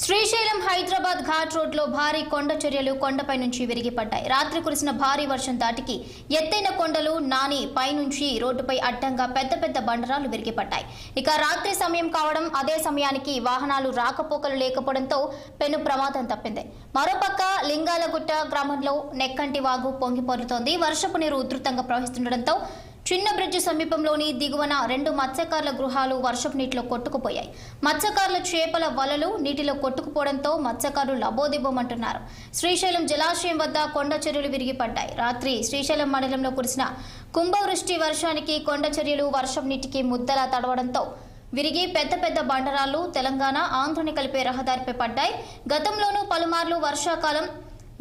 శ్రీశైలం హైదరాబాద్ ఘాట్ రోడ్లో భారీ కొండ చర్యలు కొండపై నుంచి విరిగిపడ్డాయి. రాత్రి కురిసిన భారీ వర్షం దాటికి ఎత్తైన కొండలు నాని పైనుంచి రోడ్డుపై అడ్డంగా పెద్ద పెద్ద బండరాలు విరిగిపడ్డాయి. ఇక రాత్రి సమయం కావడం, అదే సమయానికి వాహనాలు రాకపోకలు లేకపోవడంతో పెను ప్రమాదం తప్పింది. మరోపక్క లింగాలగుట్ట గ్రామంలో నెక్కంటి వాగు పొంగి పొర్లుతోంది. వర్షపు నీరు ఉధృతంగా ప్రవహిస్తుండటంతో చిన్న బ్రిడ్జి సమీపంలోని దిగువన 2 మత్స్యకారుల గృహాలు వర్షపు నీటిలో కొట్టుకుపోయాయి. మత్స్యకారుల చేపల వలలు నీటిలో కొట్టుకుపోవడంతో మత్స్యకారులు లబోదిబోమంటున్నారు. శ్రీశైలం జలాశయం వద్ద కొండ చర్యలు విరిగిపడ్డాయి. రాత్రి శ్రీశైలం మండలంలో కురిసిన కుంభవృష్టి వర్షానికి కొండ చర్యలు వర్షం నీటికి ముద్దలా తడవడంతో విరిగి పెద్ద పెద్ద బండరాళ్లు తెలంగాణ ఆంధ్రని కలిపే రహదారిపై పడ్డాయి. గతంలోనూ పలుమార్లు వర్షాకాలం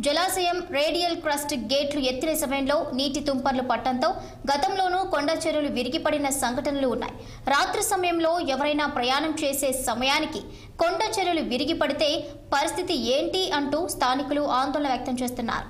జలాశయం రేడియల్ క్రస్ట్ గేట్లు ఎత్తిన సమయంలో నీటి తుంపర్లు పట్టడంతో గతంలోనూ కొండ చెరువులు విరిగిపడిన సంఘటనలు ఉన్నాయి. రాత్రి సమయంలో ఎవరైనా ప్రయాణం చేసే సమయానికి కొండ చెరువులు విరిగిపడితే పరిస్థితి ఏంటి అంటూ స్థానికులు ఆందోళన వ్యక్తం చేస్తున్నారు.